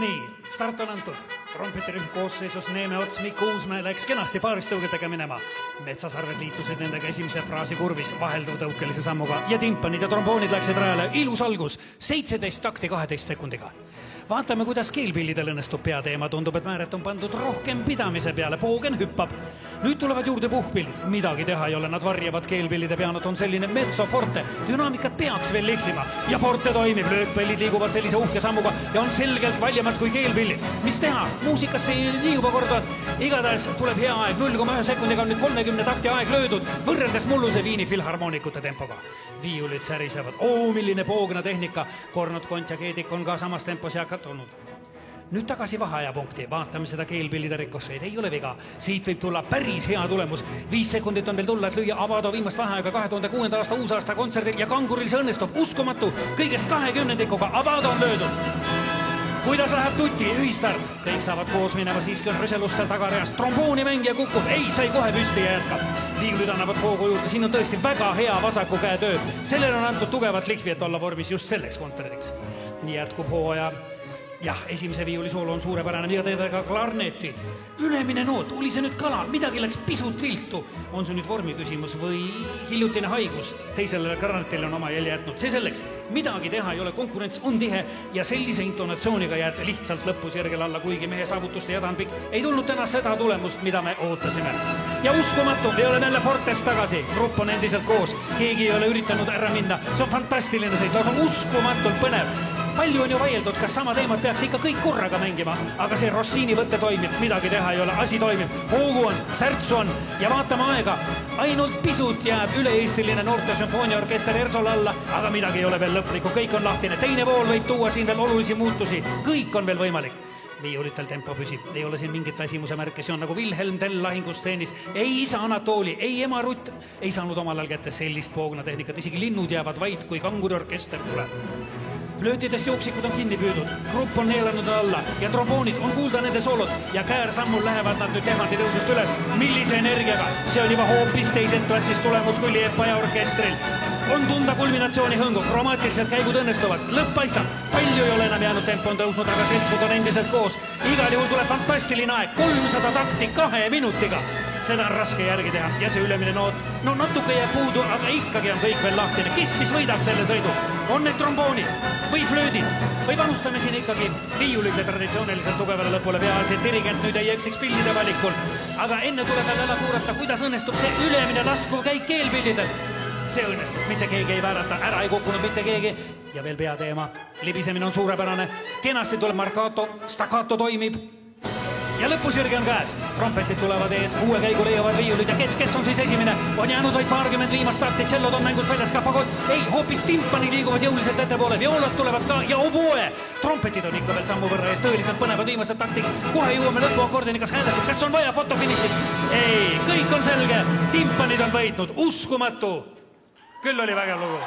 Nii, start on antud. Trompetirühm koosseisus Neeme Ots Mikko Uusmäe läks kenasti paaristõugetega minema. Metsasarved liitusid nendega esimese fraasi kurvis vaheldutõukelise sammuga ja timpanid ja tromboonid läksid rajale. Ilus algus, 17 takti 12 sekundiga. Vaatame, kuidas keelpillidel õnnestub peateema. Tundub, et määret on pandud rohkem pidamise peale. Poogen hüppab. Nüüd tulevad juurde puhkpillid. Midagi teha ei ole, nad varjavad keelpillide peanut on selline mezzo forte. Dünaamikat peaks veel lihvima. Ja forte toimib, löökpellid liiguvad sellise uhke sammuga ja on selgelt valjemad kui keelpillid. Mis teha? Muusikasse ei liiguba korda. Igatahes tuleb hea aeg. 0,1 sekundiga on nüüd 30 takti aeg löödud. Võrreldes mulluse Viini filharmoonikute tempoga. Viiulid särisevad. Milline poogna tehnika. Kornut, kont ja keedik on ka samas tempos ja olnud. Nüüd tagasi vaheajapunkti. Vaatame seda keelpillide rikosseid. Ei ole viga. Siit võib tulla päris hea tulemus. 5 sekundit on veel tulla, et lüüa Avado viimast vaheaega 2006. aasta uusaasta kontserdil ja Kanguril see õnnestub. Uskumatu. Kõigest 20-ndikuga Avado on löödud. Kuidas läheb tuti? Ühistart. Kõik saavad koos minema, siiski on rüselust seal tagareast. Trombooni mängija kukub. Ei, sai kohe püsti ja jätkab. Viiulid annavad hoogu juurde. Siin on tõesti väga hea vasaku käe töö. Sellel on antud tugevat lihvi, et olla vormis just selleks kontserdiks. Nii jätkub hooaja. Jah, esimese viiulisoolo on suurepärane, mida teeda ka klarnetid. Ülemine noot, oli see nüüd kala, midagi läks pisut viltu. On see nüüd vormi küsimus või hiljutine haigus? Teisele klarnetile on oma jälje jätnud. See selleks, midagi teha ei ole, konkurents on tihe ja sellise intonatsiooniga jääd lihtsalt lõpus järgel alla, kuigi mehe saavutuste jada on pikk. Ei tulnud täna seda tulemust, mida me ootasime. Ja uskumatu, me oleme jälle Fortes tagasi. Grupp on endiselt koos, keegi ei ole üritanud ära minna. See on fantastiline sõit, lausa uskumatult põnev. Palju on ju vaieldud, kas sama teemat peaks ikka kõik korraga mängima, aga see Rossini võtte toimib, midagi teha ei ole, asi toimib, hoogu on, särtsu on ja vaatame aega. Ainult pisut jääb üle-eestiline noorte sümfooniaorkester Ersol alla, aga midagi ei ole veel lõplikku, kõik on lahtine. Teine pool võib tuua siin veel olulisi muutusi, kõik on veel võimalik. Viiulitel tempo püsib, ei ole siin mingit väsimuse märke, see on nagu Wilhelm Tell lahingusteenis. Ei isa Anatooli, ei ema Rutt ei saanud omal ajal kätte sellist poogna tehnikat, isegi linnud jäävad vaid, kui kanguriorkester tuleb. Flöötidest jooksikud on kinni püüdud, grupp on neelanud alla ja tromboonid on kuulda nende soolod ja käärsammul lähevad nad nüüd tehmandi tõusust üles. Millise energiaga? See on juba hoopis teisest klassist tulemus kui Liepaja orkestril. On tunda kulminatsiooni hõngu, kromaatilised käigud õnnestuvad, lõpp paistab. Palju ei ole enam jäänud, tempo on tõusnud, aga seltskond on endiselt koos. Igal juhul tuleb fantastiline aeg, 300 takti 2 minutiga. Seda on raske järgi teha ja see ülemine noot, no natuke jääb puudu, aga ikkagi on kõik veel lahtine. Kes siis võidab selle sõidu? On need tromboonid või flöödid? Või panustame siin ikkagi viiulite traditsiooniliselt tugevale lõpule peaasi, et dirigent nüüd ei eksiks pillide valikul. Aga enne tuleb veel ära kuulata, kuidas õnnestub see ülemine laskuv käik keelpillidel. See õnnestub, mitte keegi ei väärata, ära ei kukkunud mitte keegi. Ja veel peateema, libisemine on suurepärane, kenasti tuleb markato, staccato toimib. Ja lõpus Jürgi on käes. Trompetid tulevad ees, uue käigu leiavad viiulid ja kes on siis esimene? On jäänud vaid paarkümmend viimast takti, tšellod on mängust väljas, ka fagott. Ei, hoopis timpani liiguvad jõuliselt ettepoole, violad tulevad ka ja oboe. Trompetid on ikka veel sammu võrra ees, tõeliselt põnevad viimased taktik. Kohe jõuame lõpuakordini, kas häälestub, kas on vaja fotofinišit? Ei, kõik on selge, timpanid on võitnud, uskumatu. Küll oli vägev lugu.